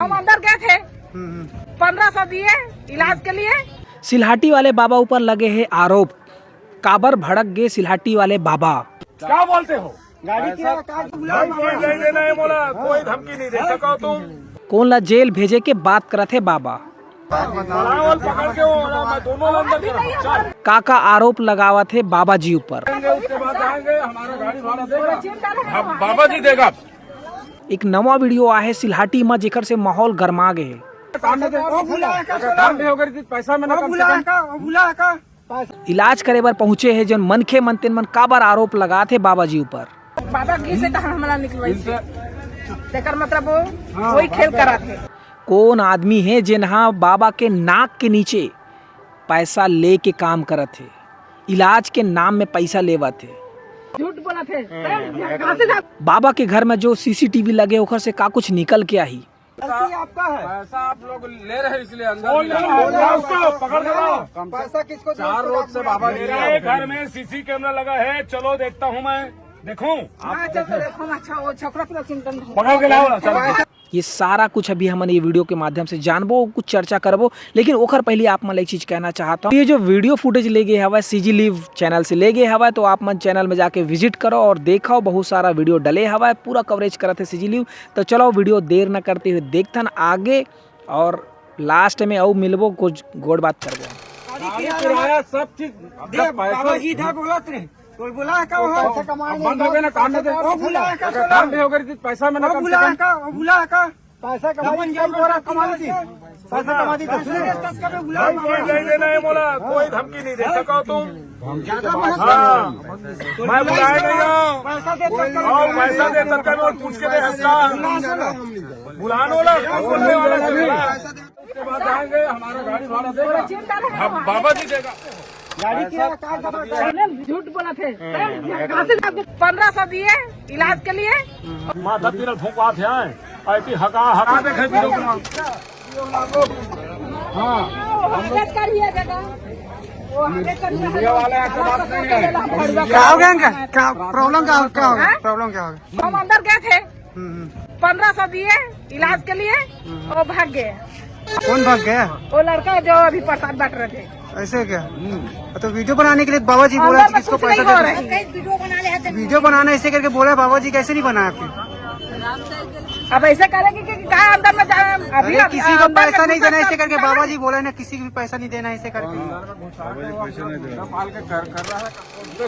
हम अंदर गए थे 1500 दिए इलाज के लिए। सिलहाटी वाले बाबा ऊपर लगे हैं आरोप। काबर भड़क गए सिलहाटी वाले बाबा। क्या बोलते हो? गाड़ी की नहीं देना है बोला, कोई धमकी नहीं दे सको तुम। कौन ला जेल भेजे के बात करत है बाबा। रावल पकड़ के हो, मैं दोनों अंदर चल। काका आरोप लगावत है बाबा जी ऊपर। उसके बाद आएंगे, हमारा गाड़ी भाड़ा देगा, बाबा जी देगा। एक नवा वीडियो आया है सिलहाटी में जेकर से माहौल गरमा गए है। पैसा इलाज करे बर पहुँचे है जन मनखे मनतेन मन काबर आरोप लगाते है बाबा जी ऊपर। बाबा घी से हमला निकलवाई तेकर मतलब वही खेल करा थे। कौन आदमी है जिन्हा बाबा के नाक के नीचे पैसा ले के काम करत है, इलाज के नाम में पैसा लेवत है। झूठ बोला थे। बाबा के घर में जो सीसीटीवी लगे ओखर से का कुछ निकल के आई। आपका है पैसा, आप लोग ले रहे हैं इसलिए अंदर उसको पकड़ लो। पैसा किसको? 4 रोज से बाबा ले रहे हैं। घर में सीसी कैमरा लगा है, चलो देखता हूँ मैं, देखूं अच्छा वो छोकरा पूरा चिंता नहीं। पकड़ के लाओ। ये सारा कुछ अभी हमने ये वीडियो के माध्यम से जानबो, कुछ चर्चा करबो, लेकिन ओखर पहले आप मन एक चीज कहना चाहता हूँ। ये जो वीडियो फुटेज ले गए हवा सीजी लिव चैनल से ले गए हवा, तो आप मन चैनल में जाके विजिट करो और देखो, बहुत सारा वीडियो डले हवा, पूरा कवरेज करते सीजी लिव। तो चलो वीडियो देर न करते हुए देखथन आगे, और लास्ट में और मिलबो कुछ गोड़ बात करबो। सब चीज बोला है का बंद हो गए ना, काम दे काम भी हो गई पैसा में ना पैसा कमा ली नहीं देना है बोला, कोई धमकी नहीं दे सको तुम। मैं बुलाया नहीं हूँ, पैसा दे सकते और पूछ के दे बुलाने वाला। उसके बाद आएंगे, हमारा गाड़ी भाड़ा देगा, बाबा जी देगा। गाड़ी की झूठ बोला थे। 1500 दिए इलाज के लिए। माँ धीरे फूका थे ऐसी हका हका देखे। हाँ क्या हो गया? क्या प्रॉब्लम? क्या होगा? प्रॉब्लम क्या होगा? हम अंदर गए थे 1500 दिए इलाज के लिए और भाग गए। कौन भाग गया? वो लड़का जो अभी प्रसाद बांट रहे थे। ऐसे क्या? तो वीडियो बनाने के लिए बाबा जी बोला कि किसको पैसा दे? वीडियो बनाना ऐसे करके बोला बाबा जी, कैसे नहीं बनाया फिर? अब ऐसे करेंगे कि कहा अंदर में जाए। अभी किसी को पैसा नहीं देना ऐसे करके बाबा जी बोला ना, किसी को भी पैसा नहीं देना ऐसे करके।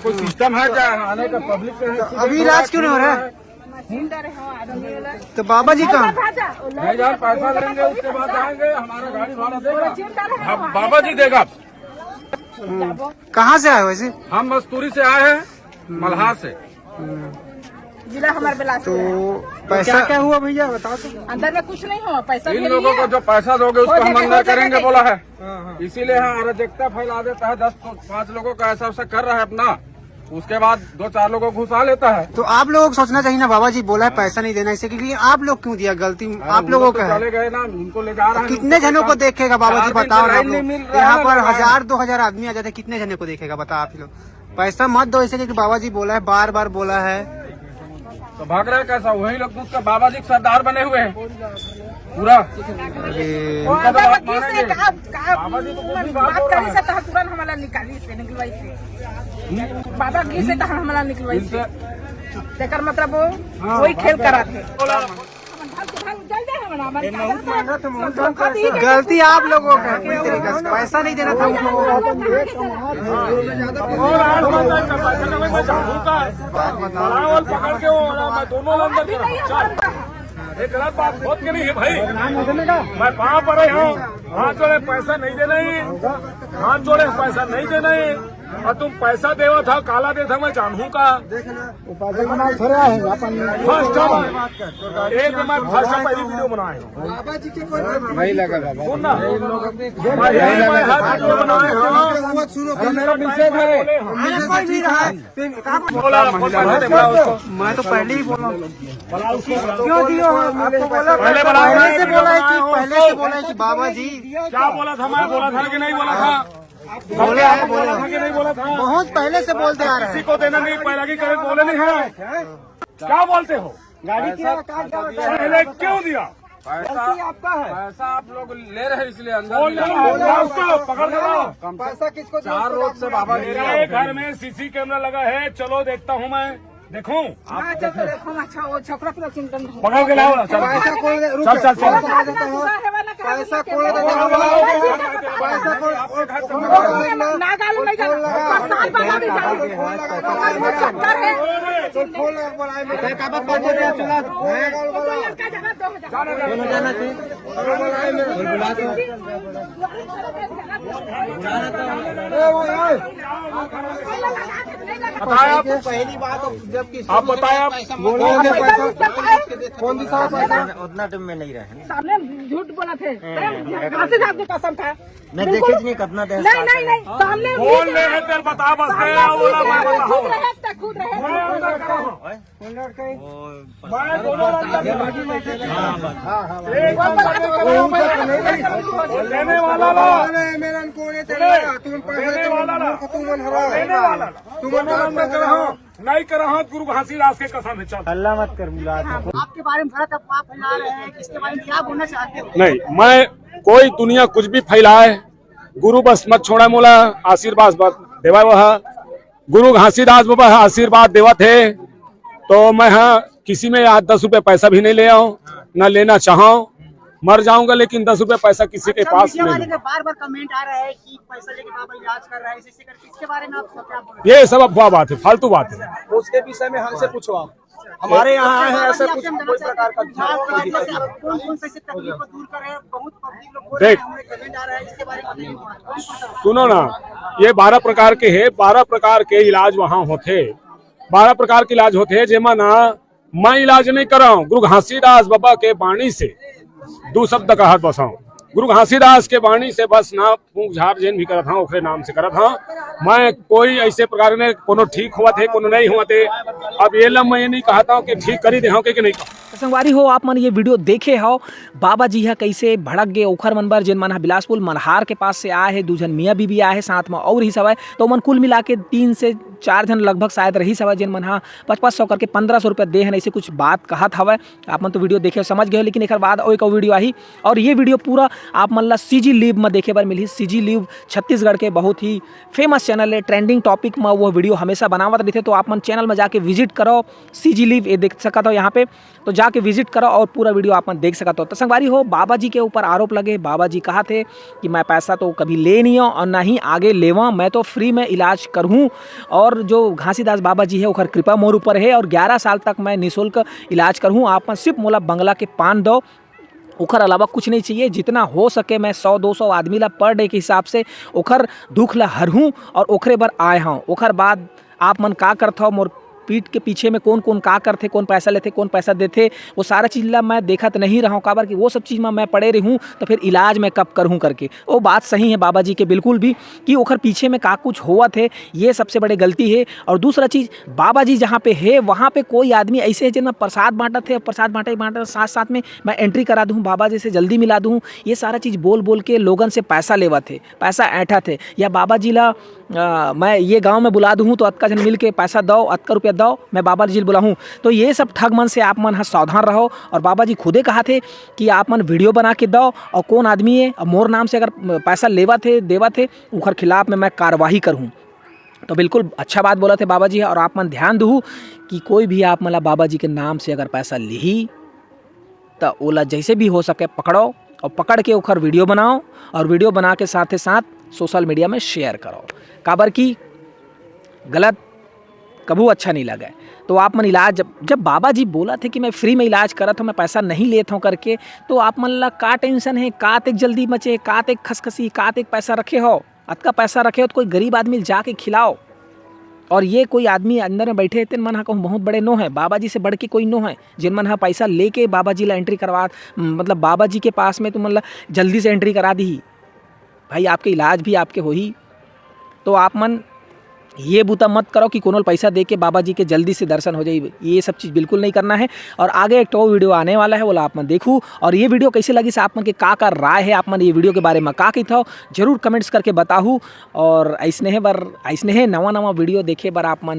कोई सिस्टम है क्या आने का? पब्लिक अभी इलाज क्यों नहीं हो रहा है? तो बाबा जी कहाँ? पैसा देंगे, उसके बाद आएंगे, हमारा गाड़ी भाड़ा देगा, बाबा जी देगा। कहाँ से आए वैसे? हम मस्तूरी से आए हैं, मल्हार से। जिला हमारे बिलासपुर। तो पैसा क्या हुआ भैया बताओ तो। अंदर में कुछ नहीं हुआ, पैसा इन लोगों को जो पैसा दोगे उसको हम अंदर करेंगे बोला है, इसीलिए यहाँ अराजकता फैला देता है। 10-5 लोगों का ऐसा वैसा कर रहा है अपना, उसके बाद 2-4 लोगों को घुसा लेता है। तो आप लोगों को सोचना चाहिए ना, बाबा जी बोला है पैसा नहीं देना इसे, क्योंकि आप लोग क्यों दिया? गलती आप लोगों का है। चले गए ना, उनको ले जा रहा है। कितने जनों को देखेगा बाबा जी बताओ ना? यहाँ पर 1000-2000 आदमी आ जाते, कितने जनों को देखेगा बताओ आप लोग? पैसा मत दो ऐसे, क्योंकि बाबा जी बोला है, बार बार बोला है। तो भाग रहा है कैसा? वही लोग उसका बाबा जी सरदार बने हुए हैं पूरा। बात करी से तुरंत हमारा निकाली से निकलवाई से बाबा घी से हमारा निकलवाई से तेकर मतलब वही खेल करा थे। गलती आप लोगों का पूरी तरीके से, पैसा नहीं देना था उन लोगों रावल पकड़ के हो, मैं दोनों अंदर एक गलत बात बहुत के नहीं है भाई। मैं वहाँ पर रही हूँ, हाथ जोड़े पैसा नहीं देना ही, हाथ जोड़े पैसा नहीं देना ही, और तुम पैसा देवा था काला दे था, मैं जानू का फर्स्ट एक मैं फर्स्ट पहली वीडियो बनाए बाबा जी के वही लगा बाबा सुनना, मैं हाथ वीडियो बनाए हूँ। मेरा निषेध है, मैं तो पहले ही बोला क्यों दियो? पहले पहले से बोला है कि बाबा जी क्या बोला था? मैं बोला था कि नहीं बोला था? बोले था कि नहीं बोला था? बहुत पहले से बोलते आ रहे किसी हैं। को देना नहीं, पहले की कभी बोले नहीं है। क्या बोलते हो? गाड़ी की पहले क्यों दिया? आपका है। पैसा आप लोग ले रहे हैं इसलिए अंदर कौन ले रहा है? उसको पकड़ के लाओ। पैसा किसको 4 रोज से बाबा ले रहे मेरे घर में सीसी कैमरा लगा है, चलो देखता हूँ मैं, देखूं। अच्छा वो छोकरा पूरा चिंता पकड़ के लाओ, चल पैसा कौन चल चल पैसा कौन पैसा नागालैंड नहीं जाना, साल बाद भी जाना, चक्कर है। बताया आप, पहली बात जब आप बताए आप कौन सा पैसा उतना टाइम में नहीं रहे। सामने झूठ बोला थे, घासी साहब की कसम था। मैं देखे नहीं कितना देर नहीं सामने बोल ले है तेरे बता बस गया बोला मैं खुद बताऊं। रहे खुद रहे। मैं अंदर खड़ा हूं। मैं दोनों अंदर लेने वाला ला, मेरा कोने लेने वाला ला, लेने वाला ला। तुम अंदर कर रहा हूं, नहीं कर रहा हूं, गुरु घासीदास के कसम है। चल अल्लाह मत कर बुला। आपके बारे में गलत अफवाह फैला रहे हैं, इसके बारे में क्या बोलना चाहते हो? नहीं, मैं कोई दुनिया कुछ भी फैलाए, गुरु बस मत छोड़ा मोला, आशीर्वाद देवा वह गुरु घासीदास बाबा आशीर्वाद देवा थे। तो मैं किसी में 10 रुपए पैसा भी नहीं ले आऊं, न लेना चाहूं, मर जाऊंगा लेकिन 10 रुपए पैसा किसी के पास मीडिया वाले नहीं। का बार-बार कमेंट आ रहा है कि पैसा लेके बाबा इलाज कर रहा है, इसी करके इसके बारे में आप क्या बोल रहे ये सब अफवाह बात है, फालतू बात है। उसके विषय में हमसे पूछो आप। हमारे यहाँ है ऐसा कुछ कोई प्रकार का कौन से तकलीफ को दूर कर रहे हैं? बहुत पब्लिक लोग बोल रहे देख। हैं, हमें कमेंट आ रहा है, इसके बारे में सुनो ना, ये 12 प्रकार के है, 12 प्रकार के इलाज वहाँ होते, 12 प्रकार के इलाज होते हैं। जेमा ना मैं इलाज नहीं कर रहा हूँ, गुरु घासीदास बाबा के वाणी से 2 शब्द का हाथ बसाऊं, गुरु घासीदास के वाणी से बस ना फूंक झाड़ जेन भी करत हूँ, ओकरे नाम से करत हूँ। मैं कोई ऐसे प्रकार ने कोनो ठीक हुआ थे, कोनो नहीं हुआ थे। अब ये लम मैं ये नहीं कहता हूँ कि ठीक करी दे हूँ कि नहीं। संगवारी हो, आप मन ये वीडियो देखे हो, बाबा जी है कैसे भड़क गए ओखर मन बर, जिन मन बिलासपुर मनहार के पास से आए है, 2 जन मियाँ बीबी आए है, साथ में और ही सब है। तो मन कुल मिला के 3 से 4 जन लगभग शायद रही सब है, जिन मन 500 करके 1500 रुपये दे है, ऐसे कुछ बात कहत हवा। आप मन तो वीडियो देखे समझ गए, लेकिन एक बाद और एक वीडियो आई, और ये वीडियो पूरा आप मन ला CG लिव में देखे बार मिली। CG लिव छत्तीसगढ़ के बहुत ही फेमस चैनल है, ट्रेंडिंग टॉपिक में वो वीडियो हमेशा बनावत रहते। तो आप मन चैनल में जाके विजिट करो, CG लिव ये देख सकते हो यहाँ पे, तो जाके विजिट करो और पूरा वीडियो आप मन देख सकते हो। तो संगवारी हो, बाबा जी के ऊपर आरोप लगे। बाबा जी कहा थे कि मैं पैसा तो कभी ले नहीं हूँ और ना ही आगे लेवा, मैं तो फ्री में इलाज करूँ, और जो घासीदास बाबा जी है ओखर कृपा मोर ऊपर है, और 11 साल तक मैं निःशुल्क इलाज करूँ। आप मन सिर्फ मोला बंगला के पान दो, ओखर अलावा कुछ नहीं चाहिए। जितना हो सके मैं 100-200 आदमी ला पर डे के हिसाब से ओखर दुख ला हरहूँ और ओखरे बर आए हूँ। ओखर बाद आप मन का करत हो, मोर पीठ के पीछे में कौन कौन का करते, कौन पैसा लेते, कौन पैसा देते, वो सारा चीज़ ला मैं देखत नहीं रहा हूँ। काबर कि वो सब चीज़ में मैं पड़े रहूँ तो फिर इलाज मैं कब करूँ करके। वो बात सही है बाबा जी के बिल्कुल भी, कि ओखर पीछे में का कुछ हुआ थे, ये सबसे बड़ी गलती है। और दूसरा चीज़, बाबा जी जहाँ पे है वहाँ पे कोई आदमी ऐसे है जिनमें प्रसाद बांटा थे, प्रसाद बांटा साथ साथ में मैं एंट्री करा दूँ, बाबा जी से जल्दी मिला दूँ, ये सारा चीज़ बोल बोल के लोगन से पैसा लेवा थे, पैसा ऐठा थे। या बाबा जी ला मैं ये गांव में बुला दूँ तो अतका जन मिल के पैसा दो, अतका रुपया दो, मैं बाबा जी बुलाऊँ। तो ये सब ठग मन से आप मन सावधान रहो। और बाबा जी खुदे कहा थे कि आप मन वीडियो बना के दो, और कौन आदमी है और मोर नाम से अगर पैसा लेवा थे देवा थे, उनके खिलाफ में मैं कार्रवाई करूँ। तो बिल्कुल अच्छा बात बोला थे बाबा जी। और आप मन ध्यान दू कि कोई भी आप मतलब बाबा जी के नाम से अगर पैसा ली तो ओला जैसे भी हो सके पकड़ो, और पकड़ के ओखर वीडियो बनाओ, और वीडियो बना के साथ साथ सोशल मीडिया में शेयर करो। काबर की गलत कभी अच्छा नहीं लगा। तो आप मन इलाज जब बाबा जी बोला थे कि मैं फ्री में इलाज करत हूँ, मैं पैसा नहीं लेता हूँ करके, तो आप मन ला का टेंशन है, का तक जल्दी मचे, का तक खसखसी, का तक पैसा रखे हो, अतका पैसा रखे हो तो कोई गरीब आदमी जाके खिलाओ। और ये कोई आदमी अंदर में बैठे थे मन कहूँ बहुत बड़े नो है, बाबा जी से बढ़ के कोई नो है, जिन मन पैसा लेके बाबा जी ला एंट्री करवा, मतलब बाबा जी के पास में तो मतलब जल्दी से एंट्री करा दी भाई, आपके इलाज भी आपके हो ही। तो आप मन ये बूता मत करो कि कोनो पैसा दे के बाबा जी के जल्दी से दर्शन हो जाए, ये सब चीज़ बिल्कुल नहीं करना है। और आगे एक तो वीडियो आने वाला है, बोला आप मन देखूँ। और ये वीडियो कैसे लगी से आप मन के का राय है, आप मन ये वीडियो के बारे में का कहते हो जरूर कमेंट्स करके बताऊँ। और ऐसने है नवा वीडियो देखे बर आप मन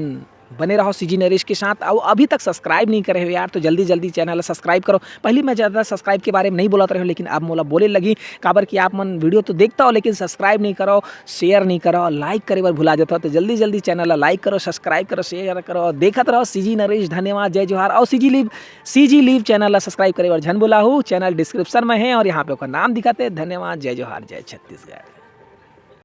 बने रहो सीजी नरेश के साथ। और अभी तक सब्सक्राइब नहीं करे हो यार तो जल्दी जल्दी चैनल सब्सक्राइब करो। पहले मैं ज़्यादा सब्सक्राइब के बारे में नहीं बोलता रहे लेकिन अब मोला बोले लगी काबर कि आप मन वीडियो तो देखता हो लेकिन सब्सक्राइब नहीं करो, शेयर नहीं करो, लाइक करे बार भुला जाता हो। तो जल्दी जल्दी चैनल लाइक करो, सब्सक्राइब करो, शेयर करो, देखते रहो सीजी नरेश। धन्यवाद, जय जोहार। और सीजी लीव चैनल सब्सक्राइब करे बार झन बोला हूँ, चैनल डिस्क्रिप्शन में है और यहाँ पे नाम दिखाते। धन्यवाद, जय जोहार, जय छत्तीसगढ़।